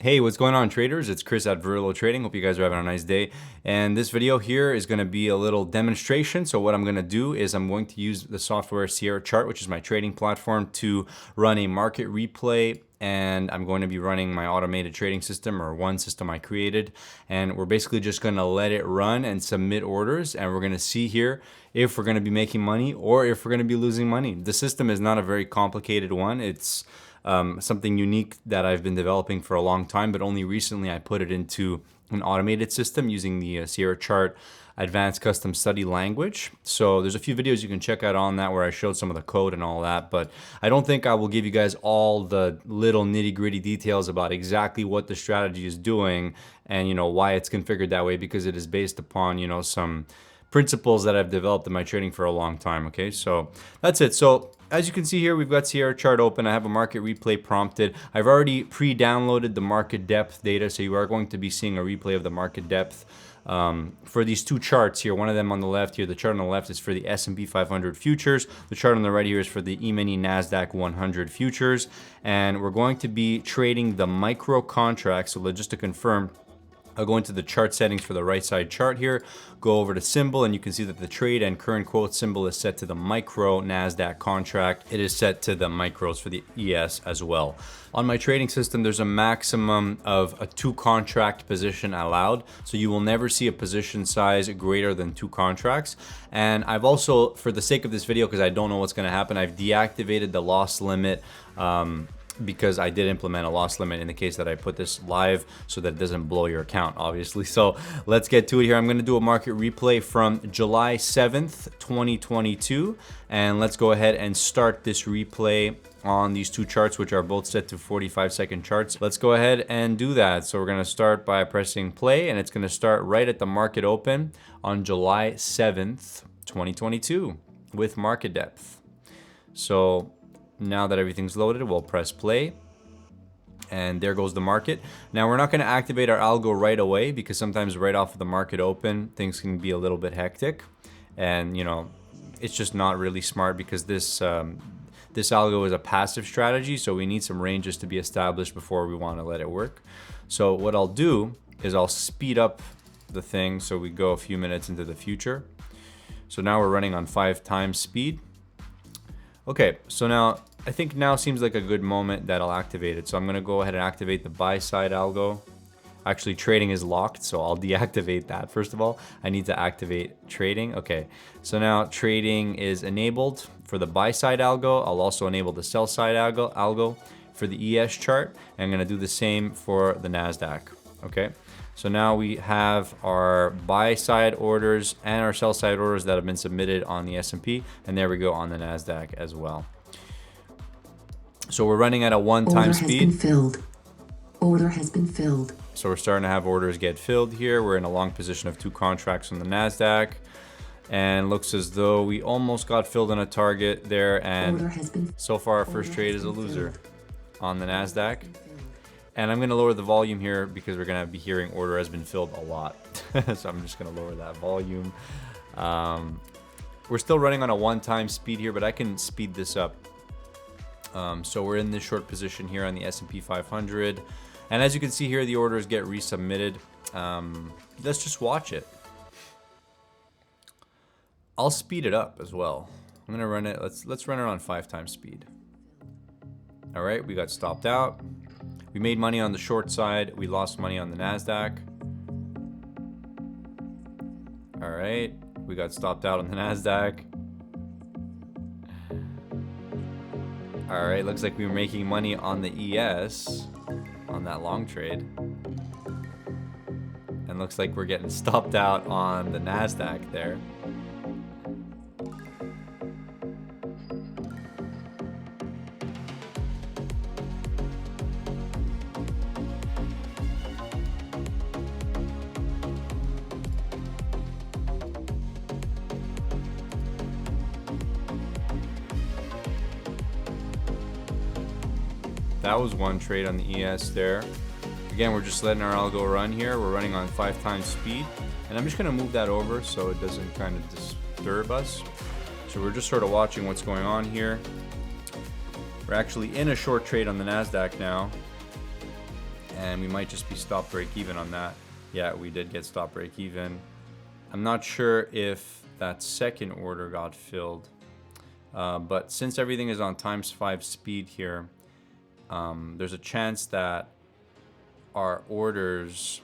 Hey, what's going on, traders? It's Chris at VerrilloTrading. Hope you guys are having a nice day. And this video here is going to be a little demonstration. So what I'm going to do is I'm going to use the software Sierra Chart, which is my trading platform, to run a market replay. And I'm going to be running my automated trading system, or one system I created. And we're basically just going to let it run and submit orders. And we're going to see here if we're going to be making money or if we're going to be losing money. The system is not a very complicated one. It's something unique that I've been developing for a long time, but only recently I put it into an automated system using the Sierra Chart Advanced Custom Study language. So there's a few videos you can check out on that where I showed some of the code and all that, but I don't think I will give you guys all the little nitty-gritty details about exactly what the strategy is doing and why it's configured that way, because it is based upon some principles that I've developed in my trading for a long time. Okay, so that's it. So as you can see here, we've got Sierra Chart open. I have a market replay prompted. I've already pre-downloaded the market depth data, so you are going to be seeing a replay of the market depth for these two charts here. One of them on the left here, the chart on the left is for the S&P 500 futures. The chart on the right here is for the E-mini NASDAQ 100 futures. And we're going to be trading the micro contracts. So just to confirm, I'll go into the chart settings for the right side chart here, go over to symbol, and you can see that the trade and current quote symbol is set to the micro NASDAQ contract. It is set to the micros for the ES as well. On my trading system, there's a maximum of a 2 contract position allowed. So you will never see a position size greater than 2 contracts. And I've also, for the sake of this video, because I don't know what's going to happen, I've deactivated the loss limit because I did implement a loss limit in the case that I put this live so that it doesn't blow your account, obviously. So let's get to it here. I'm going to do a market replay from July 7th, 2022. And let's go ahead and start this replay on these two charts, which are both set to 45-second charts. Let's go ahead and do that. So we're going to start by pressing play, and it's going to start right at the market open on July 7th, 2022 with market depth. So now that everything's loaded, we'll press play, and there goes the market. Now we're not going to activate our algo right away, because sometimes right off of the market open, things can be a little bit hectic, and it's just not really smart, because this algo is a passive strategy, so we need some ranges to be established before we want to let it work. So what I'll do is I'll speed up the thing so we go a few minutes into the future. So now we're running on 5 times speed. Okay, so now I think now seems like a good moment that I'll activate it. So I'm going to go ahead and activate the buy side algo. Actually, trading is locked, so I'll deactivate that. First of all, I need to activate trading. Okay, so now trading is enabled for the buy side algo. I'll also enable the sell side algo for the ES chart. And I'm going to do the same for the NASDAQ. Okay, so now we have our buy side orders and our sell side orders that have been submitted on the S&P, and there we go on the NASDAQ as well. So we're running at a 1-time speed. Order has been filled. Order has been filled. So we're starting to have orders get filled here. We're in a long position of 2 contracts on the NASDAQ, and looks as though we almost got filled on a target there, and so far our first trade is a loser on the NASDAQ. And I'm going to lower the volume here because we're going to be hearing order has been filled a lot. So I'm just going to lower that volume. We're still running on a 1-time speed here, but I can speed this up. So we're in this short position here on the S&P 500. And as you can see here, the orders get resubmitted. Let's just watch it. I'll speed it up as well. I'm going to run it. Let's run it on 5 times speed. All right, we got stopped out. We made money on the short side. We lost money on the NASDAQ. All right, we got stopped out on the NASDAQ. All right, looks like we were making money on the ES on that long trade. And looks like we're getting stopped out on the NASDAQ there. That was one trade on the ES there. Again, we're just letting our algo run here. We're running on 5 times speed. And I'm just going to move that over so it doesn't kind of disturb us. So we're just sort of watching what's going on here. We're actually in a short trade on the NASDAQ now. and we might just be stop break even on that. Yeah, we did get stop break even. I'm not sure if that second order got filled, but since everything is on ×5 speed here, there's a chance that our orders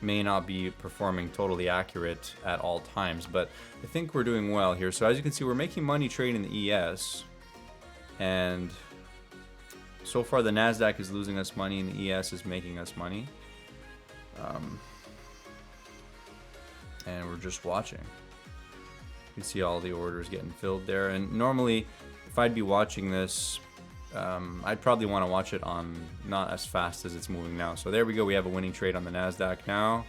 may not be performing totally accurate at all times, but I think we're doing well here. So as you can see, we're making money trading the ES, and so far the NASDAQ is losing us money and the ES is making us money. And we're just watching. You can see all the orders getting filled there, and normally if I'd be watching this, I'd probably want to watch it on not as fast as it's moving now. So there we go, we have a winning trade on the NASDAQ now,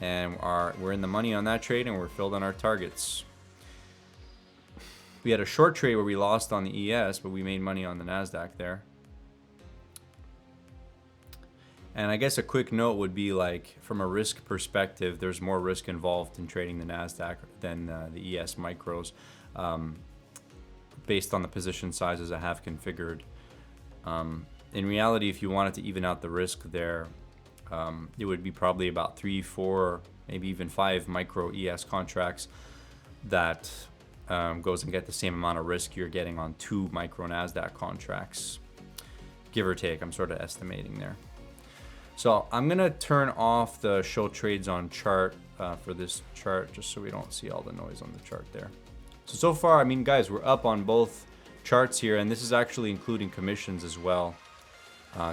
and we're in the money on that trade, and we're filled on our targets. We had a short trade where we lost on the ES, but we made money on the NASDAQ there. And I guess a quick note would be, like, from a risk perspective, there's more risk involved in trading the NASDAQ than the ES micros, based on the position sizes I have configured. In reality, if you wanted to even out the risk there, it would be probably about 3, 4, maybe even 5 micro ES contracts that goes and get the same amount of risk you're getting on 2 micro NASDAQ contracts, give or take. I'm sort of estimating there. So I'm gonna turn off the show trades on chart for this chart, just so we don't see all the noise on the chart there. So far, I mean, guys, we're up on both charts here, and this is actually including commissions as well.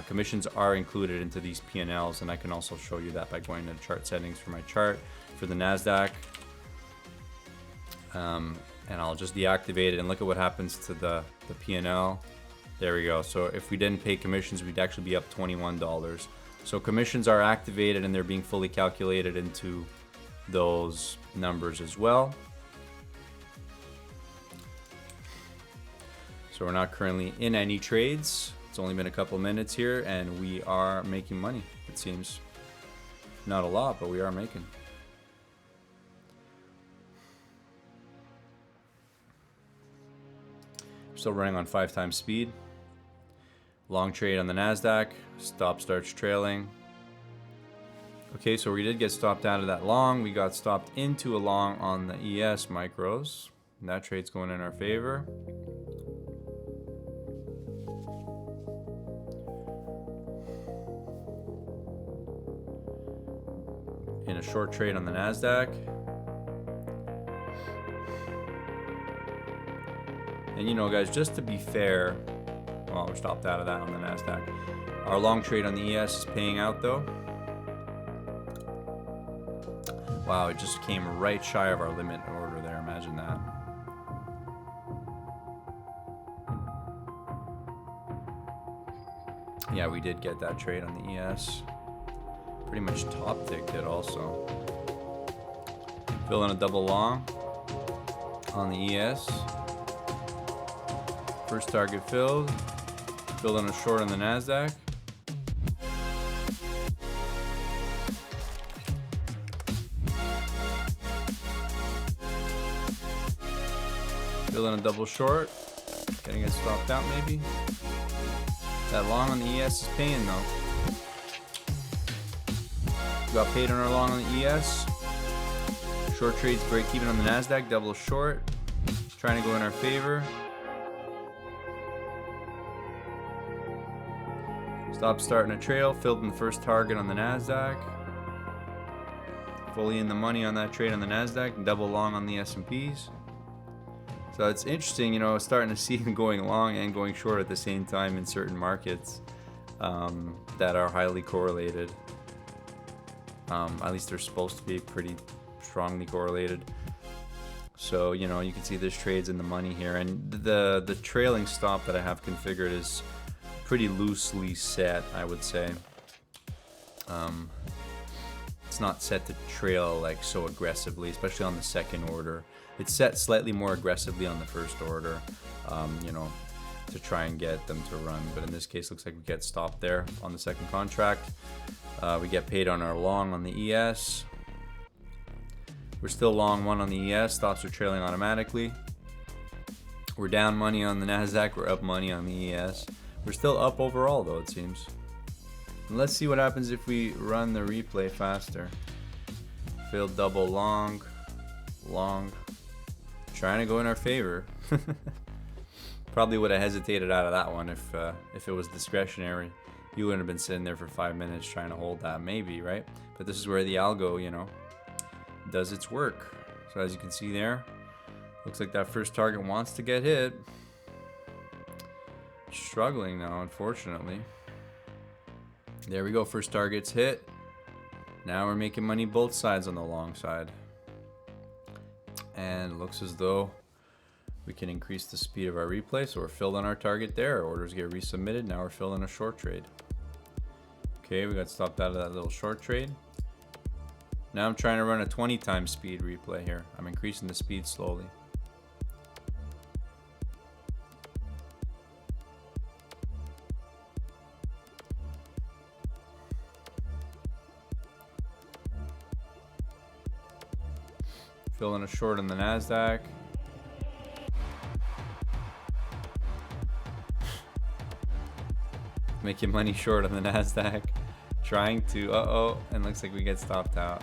Commissions are included into these P&Ls, and I can also show you that by going to chart settings for my chart for the NASDAQ. And I'll just deactivate it and look at what happens to the P&L. There we go. So if we didn't pay commissions, we'd actually be up $21. So commissions are activated, and they're being fully calculated into those numbers as well. So we're not currently in any trades. It's only been a couple minutes here, and we are making money, it seems. Not a lot, but we are making. Still running on 5 times speed. Long trade on the NASDAQ. Stop starts trailing. Okay, so we did get stopped out of that long. We got stopped into a long on the ES micros. And that trade's going in our favor. In a short trade on the NASDAQ. And you know, guys, just to be fair, well, we're stopped out of that on the NASDAQ. Our long trade on the ES is paying out though. Wow, it just came right shy of our limit order there. Imagine that. Yeah, we did get that trade on the ES. Pretty much top ticked it also. Fill in a double long on the ES. First target filled. Fill in a short on the NASDAQ. Fill in a double short. Gonna get stopped out maybe. That long on the ES is paying though. Got paid on our long on the ES. Short trades break even on the NASDAQ. Double short. Trying to go in our favor. Stop starting a trail. Filled in the first target on the NASDAQ. Fully in the money on that trade on the NASDAQ. Double long on the S&Ps. So it's interesting, you know, starting to see them going long and going short at the same time in certain markets that are highly correlated. At least they're supposed to be pretty strongly correlated. So, you know, you can see this trade's in the money here, and the trailing stop that I have configured is pretty loosely set, I would say. It's not set to trail like so aggressively, especially on the second order. It's set slightly more aggressively on the first order, you know, to try and get them to run. But in this case, looks like we get stopped there on the second contract. We get paid on our long on the ES. We're still long one on the ES. Stops are trailing automatically. We're down money on the NASDAQ. We're up money on the ES. We're still up overall though, it seems. Let's see what happens if we run the replay faster. Failed double long, long. Trying to go in our favor. Probably would have hesitated out of that one if it was discretionary. You wouldn't have been sitting there for 5 minutes trying to hold that, maybe, right? But this is where the algo, you know, does its work. So as you can see there, looks like that first target wants to get hit. Struggling now, unfortunately. There we go, first target's hit. Now we're making money both sides on the long side. And it looks as though we can increase the speed of our replay. So we're filled on our target there. Orders get resubmitted. Now we're filling a short trade. Okay, we got stopped out of that little short trade. Now I'm trying to run a 20 times speed replay here. I'm increasing the speed slowly. Filling a short on the NASDAQ. Making money short on the NASDAQ. Trying to, and looks like we get stopped out.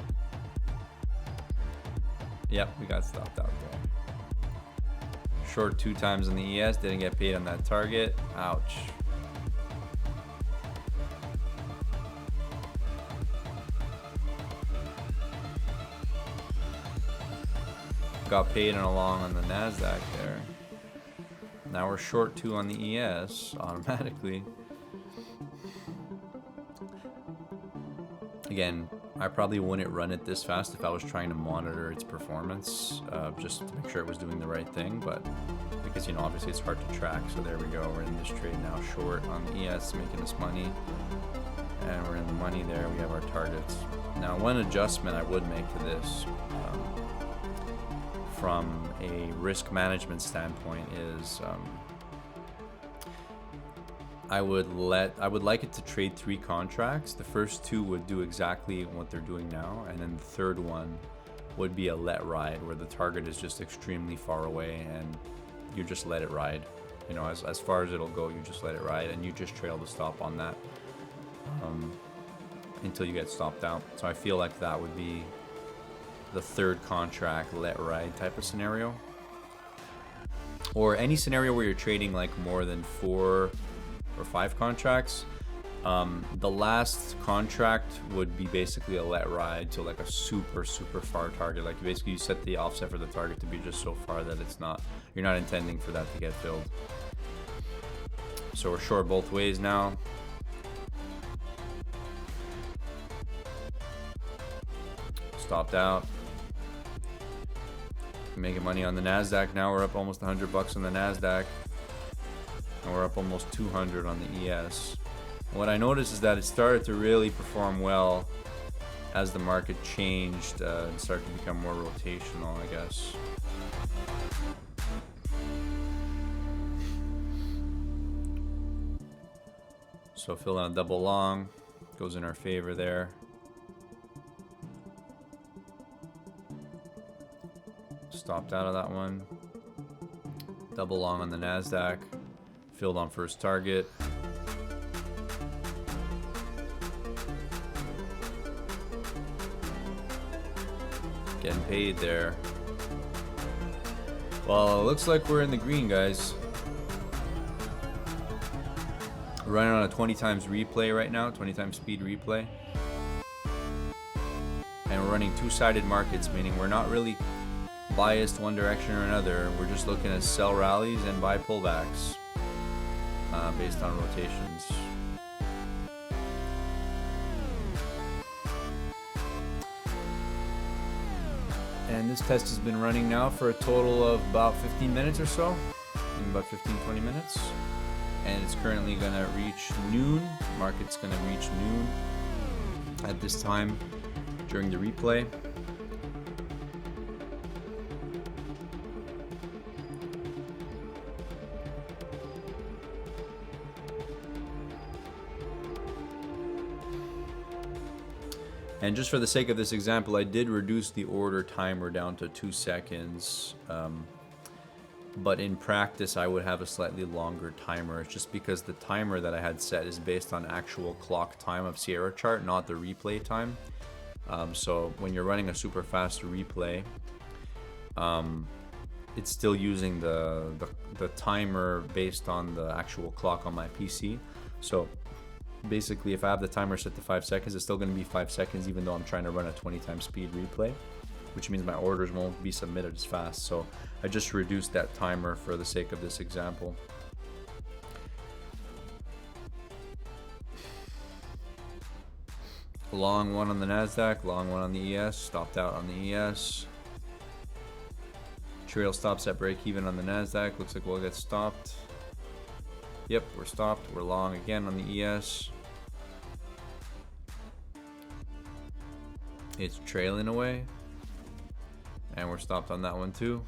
Yep, we got stopped out there. Short 2 times on the ES, didn't get paid on that target. Ouch. Got paid and along on the NASDAQ there. Now we're short 2 on the ES automatically. Again, I probably wouldn't run it this fast if I was trying to monitor its performance, just to make sure it was doing the right thing, but because, you know, obviously it's hard to track. So there we go, we're in this trade now short on the ES, making us money, and we're in the money there. We have our targets. Now one adjustment I would make to this from a risk management standpoint is I would like it to trade 3 contracts. The first 2 would do exactly what they're doing now, and then the third one would be a let ride where the target is just extremely far away and you just let it ride. You know, as far as it'll go, you just let it ride and you just trail the stop on that until you get stopped out. So I feel like that would be the third contract let ride type of scenario, or any scenario where you're trading like more than 4 or 5 contracts. The last contract would be basically a let ride to like a super far target. Like basically you set the offset for the target to be just so far that you're not intending for that to get filled. So we're short both ways now. Stopped out. Making money on the NASDAQ. Now we're up almost $100 on the NASDAQ. And we're up almost 200 on the ES. What I noticed is that it started to really perform well as the market changed and started to become more rotational, I guess. So fill in a double long, goes in our favor there. Stopped out of that one. Double long on the NASDAQ. Filled on first target. Getting paid there. Well, it looks like we're in the green, guys. We're running on a 20 times replay right now, 20 times speed replay. And we're running 2-sided markets, meaning we're not really biased one direction or another. We're just looking at sell rallies and buy pullbacks based on rotations. And this test has been running now for a total of about 15 minutes or so, about 15-20 minutes. And it's currently gonna reach noon. Market's gonna reach noon at this time during the replay. And just for the sake of this example, I did reduce the order timer down to 2 seconds. but in practice I would have a slightly longer timer. It's just because the timer that I had set is based on actual clock time of Sierra chart, not the replay time. So when you're running a super fast replay, it's still using the timer based on the actual clock on my PC. So basically, if I have the timer set to 5 seconds, it's still going to be 5 seconds even though I'm trying to run a 20 times speed replay, which means my orders won't be submitted as fast. So I just reduced that timer for the sake of this example. Long one on the NASDAQ, long one on the ES, stopped out on the ES. Trail stops at break even on the NASDAQ. Looks like we'll get stopped. Yep, we're stopped. We're long again on the ES. It's trailing away. And we're stopped on that one too.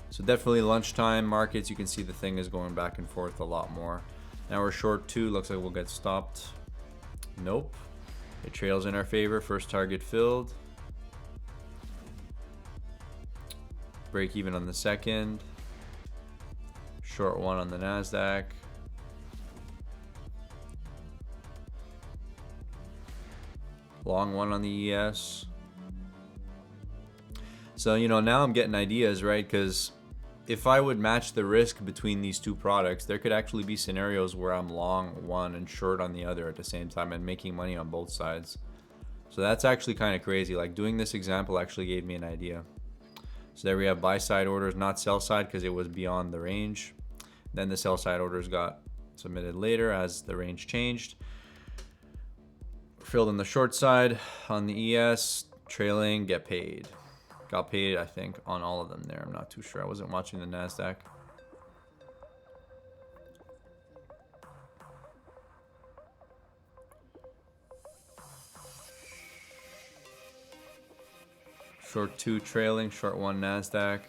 So definitely lunchtime markets, you can see the thing is going back and forth a lot more. Now we're short two. Looks like we'll get stopped. Nope. It trails in our favor. First target filled. Break even on the second. Short one on the NASDAQ. Long one on the ES. So, you know, now I'm getting ideas, right? Because if I would match the risk between these two products, there could actually be scenarios where I'm long one and short on the other at the same time and making money on both sides. So that's actually kind of crazy. Like doing this example actually gave me an idea. So there we have buy side orders, not sell side because it was beyond the range. Then the sell side orders got submitted later as the range changed. Filled on the short side on the ES, trailing, get paid. Got paid, I think, on all of them there. I'm not too sure. I wasn't watching the NASDAQ. Short two trailing, short one NASDAQ.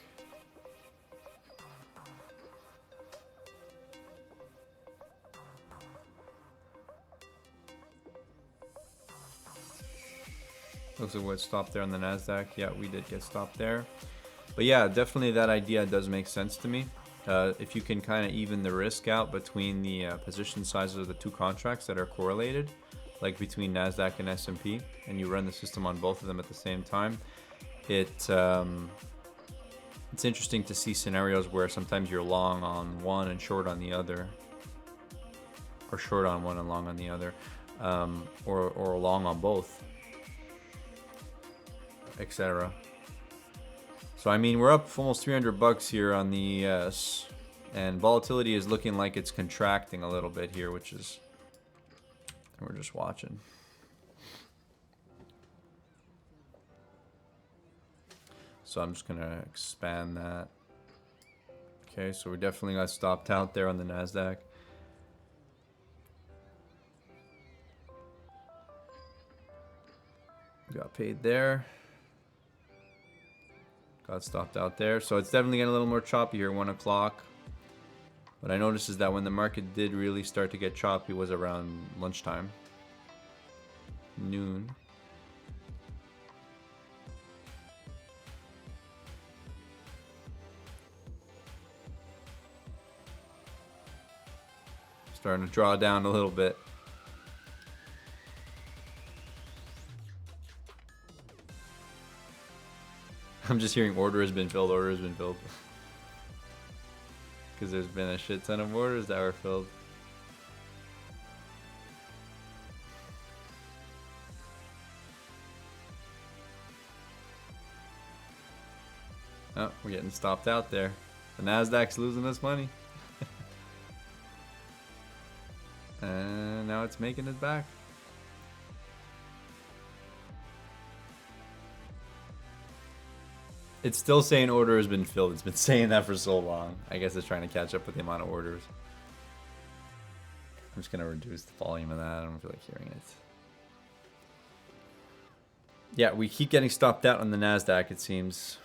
Looks like we stopped there on the NASDAQ. Yeah, we did get stopped there. But yeah, definitely that idea does make sense to me. If you can kind of even the risk out between the position sizes of the two contracts that are correlated, like between NASDAQ and S&P, and you run the system on both of them at the same time, it's interesting to see scenarios where sometimes you're long on one and short on the other, or short on one and long on the other, or long on both, etc. So I mean, we're up almost 300 bucks here on the ES, and volatility is looking like it's contracting a little bit here, which is, we're just watching. So I'm just gonna expand that. Okay, so we definitely got stopped out there on the NASDAQ. Got paid there. Got stopped out there. So it's definitely getting a little more choppy here, 1 o'clock. What I noticed is that when the market did really start to get choppy was around lunchtime. Noon. Starting to draw down a little bit. I'm just hearing order has been filled, order has been filled. Because there's been a shit ton of orders that were filled. Oh, we're getting stopped out there. The NASDAQ's losing us money. And now it's making it back. It's still saying order has been filled. It's been saying that for so long. I guess it's trying to catch up with the amount of orders. I'm just going to reduce the volume of that. I don't feel like hearing it. Yeah, we keep getting stopped out on the NASDAQ, it seems.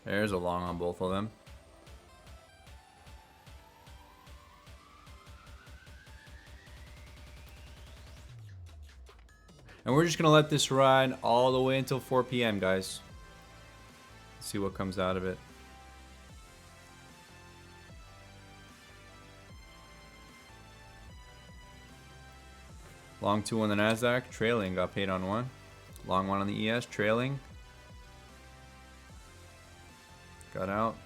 There's a long on both of them. And we're just going to let this ride all the way until 4 p.m., guys. See what comes out of it. Long 2 on the NASDAQ, trailing, got paid on 1. Long 1 on the ES, trailing. Got out.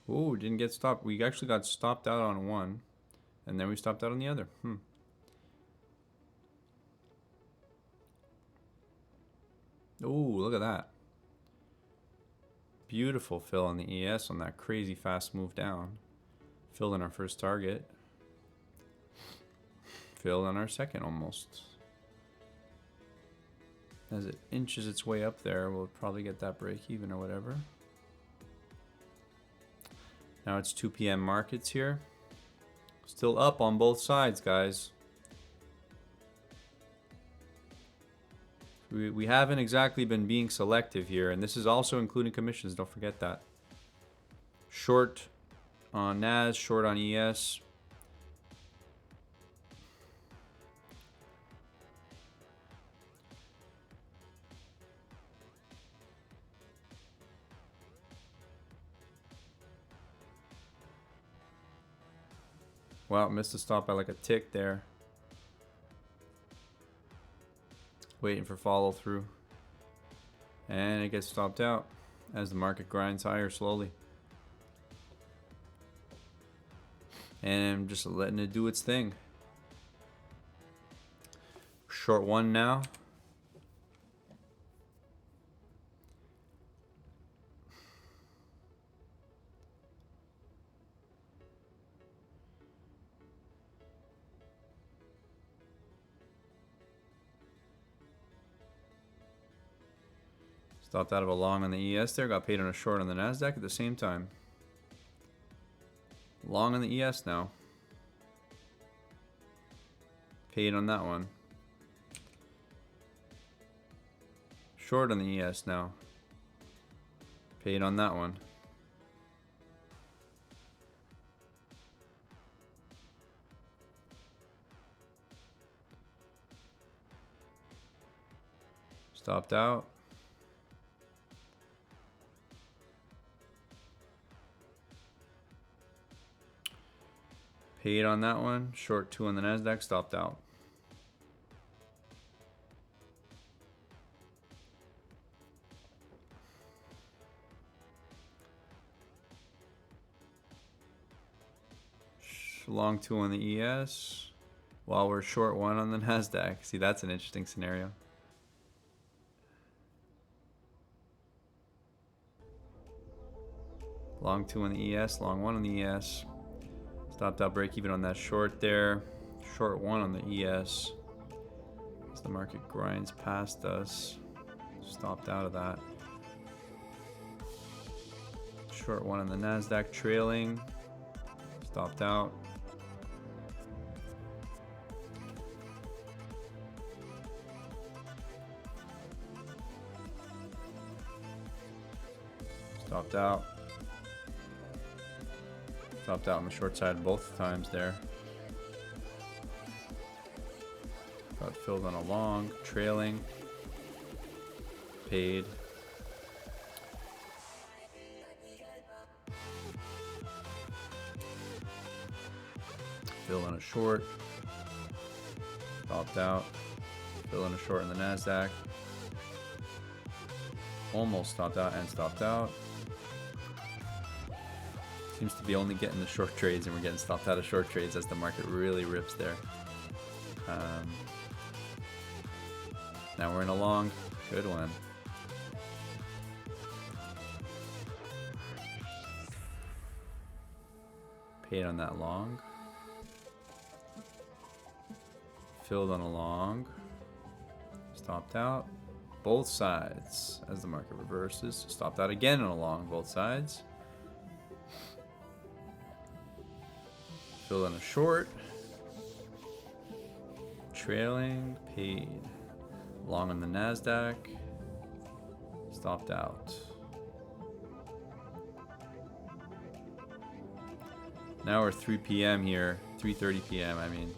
Ooh, didn't get stopped. We actually got stopped out on one, and then we stopped out on the other. Ooh, look at that. Beautiful fill on the ES on that crazy fast move down. Filled in our first target. Filled on our second almost. As it inches its way up there, we'll probably get that break even or whatever. Now it's 2 p.m. markets here. Still up on both sides, guys. We haven't exactly been being selective here, and this is also including commissions, don't forget that. Short on NAS, short on ES. Wow, missed the stop by like a tick there. Waiting for follow through. And it gets stopped out as the market grinds higher slowly. And I'm just letting it do its thing. Short one now. Stopped out of a long on the ES there, got paid on a short on the NASDAQ at the same time. Long on the ES now. Paid on that one. Short on the ES now. Paid on that one. Stopped out. Paid on that one. Short 2 on the NASDAQ, stopped out. Long 2 on the ES, while we're short 1 on the NASDAQ. See, that's an interesting scenario. Long 2 on the ES, long 1 on the ES. Stopped out break even on that short there. Short 1 on the ES. As the market grinds past us. Stopped out of that. Short 1 on the NASDAQ trailing. Stopped out. Stopped out. Stopped out on the short side both times there. Got filled on a long, trailing, paid. Filled on a short, stopped out. Filled on a short in the NASDAQ. Almost stopped out and stopped out. Seems to be only getting the short trades, and we're getting stopped out of short trades as the market really rips there. Now we're in a long. Good one. Paid on that long. Filled on a long. Stopped out. Both sides as the market reverses. Stopped out again on a long, both sides. Filled on a short. Trailing, paid. Long on the NASDAQ. Stopped out. Now we're 3 p.m. here. 3:30 p.m. I mean.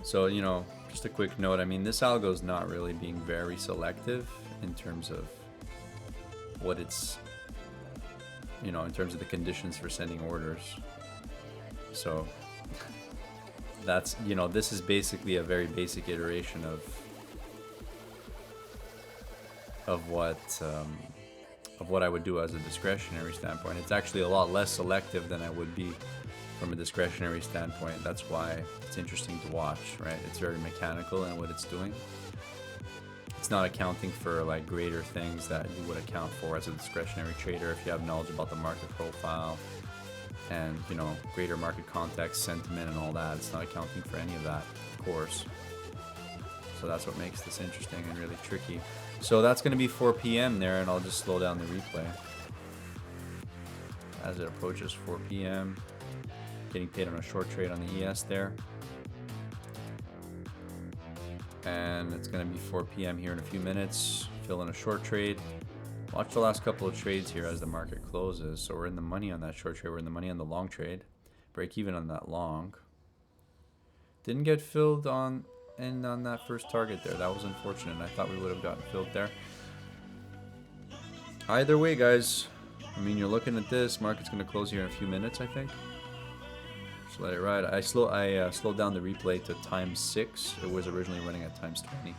So, you know, just a quick note. I mean, this algo is not really being very selective in terms of what it's, you know, in terms of the conditions for sending orders. So that's, you know, this is basically a very basic iteration of what I would do as a discretionary standpoint. It's actually a lot less selective than I would be from a discretionary standpoint. That's why it's interesting to watch, right? It's very mechanical in what it's doing. It's not accounting for like greater things that you would account for as a discretionary trader if you have knowledge about the market profile and, you know, greater market context, sentiment, and all that. It's not accounting for any of that, of course. So that's what makes this interesting and really tricky. So that's going to be 4 p.m. there, and I'll just slow down the replay as it approaches 4 p.m. Getting paid on a short trade on the ES there. And it's going to be 4 p.m. here in a few minutes. Fill in a short trade. Watch the last couple of trades here as the market closes. So we're in the money on that short trade. We're in the money on the long trade. Break even on that long. Didn't get filled on that first target there. That was unfortunate. I thought we would have gotten filled there. Either way, guys, I mean, you're looking at this. Market's going to close here in a few minutes, I think. Just let it ride. I slowed down the replay to times 6. It was originally running at times 20.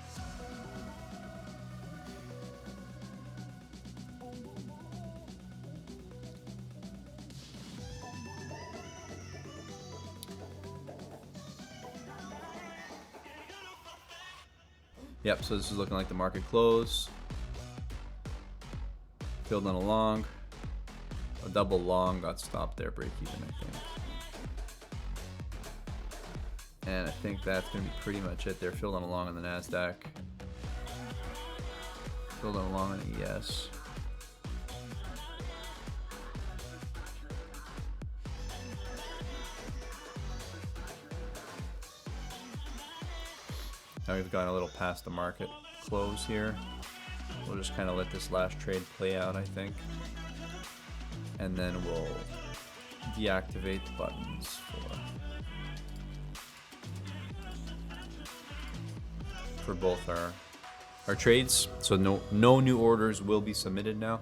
Yep, so this is looking like the market close. Filled on a long. A double long got stopped there, break even, I think. And I think that's going to be pretty much it there. Filled on a long on the NASDAQ. Filled on a long on the ES. Now we've gone a little past the market close here. We'll just kind of let this last trade play out, I think. And then we'll deactivate the buttons for both our trades. So no new orders will be submitted now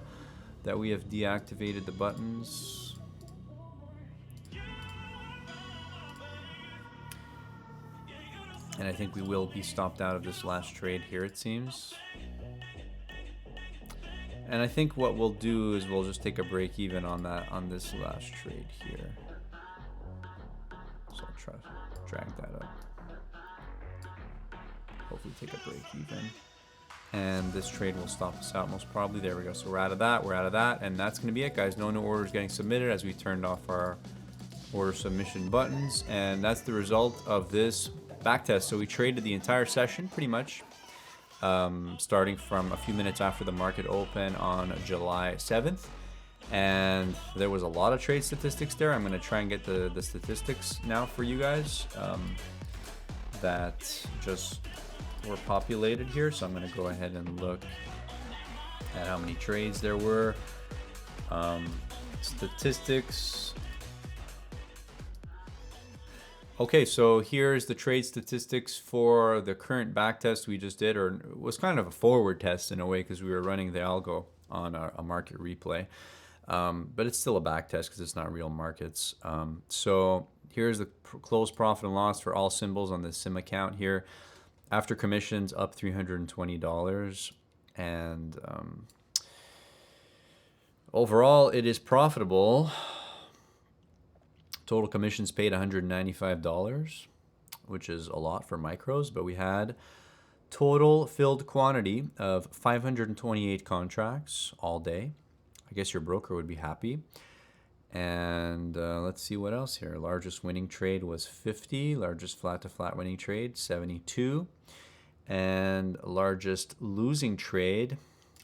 that we have deactivated the buttons. And I think we will be stopped out of this last trade here, it seems. And I think what we'll do is we'll just take a break even on this last trade here. So I'll try to drag that up. Hopefully take a break even. And this trade will stop us out most probably. There we go. So we're out of that. And that's going to be it, guys. No new orders getting submitted as we turned off our order submission buttons. And that's the result of this backtest. So we traded the entire session pretty much, starting from a few minutes after the market open on July 7th. And there was a lot of trade statistics there. I'm going to try and get the statistics now for you guys that just were populated here. So I'm going to go ahead and look at how many trades there were. Statistics. Okay, so here's the trade statistics for the current back test we just did, or it was kind of a forward test in a way because we were running the algo on a market replay. But it's still a back test because it's not real markets. So here's the close profit and loss for all symbols on the sim account here. After commissions, up $320. And overall, it is profitable. Total commissions paid $195, which is a lot for micros, but we had Total filled quantity of 528 contracts all day. I guess your broker would be happy. And let's see what else here. Largest winning trade was 50. Largest flat to flat winning trade, 72. And largest losing trade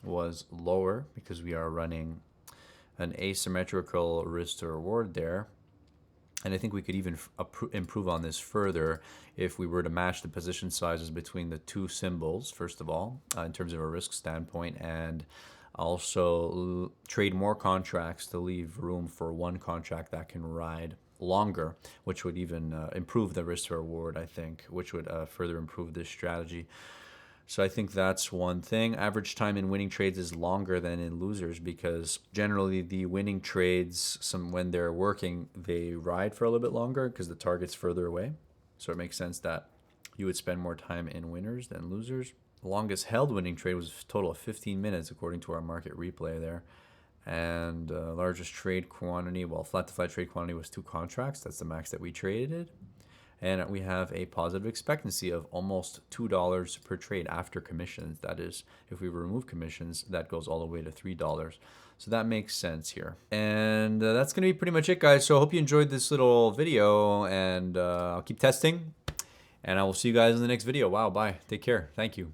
was lower because we are running an asymmetrical risk to reward there. And I think we could even improve on this further if we were to match the position sizes between the two symbols, first of all, in terms of a risk standpoint, and also trade more contracts to leave room for one contract that can ride longer, which would even improve the risk to reward, I think, which would further improve this strategy. So I think that's one thing. Average time in winning trades is longer than in losers because generally the winning trades, when they're working, they ride for a little bit longer because the target's further away. So it makes sense that you would spend more time in winners than losers. The longest held winning trade was a total of 15 minutes according to our market replay there. And largest trade quantity, well, flat to flat trade quantity was 2 contracts. That's the max that we traded. And we have a positive expectancy of almost $2 per trade after commissions. That is, if we remove commissions, that goes all the way to $3. So that makes sense here. And that's going to be pretty much it, guys. So I hope you enjoyed this little video, and I'll keep testing. And I will see you guys in the next video. Wow, bye. Take care. Thank you.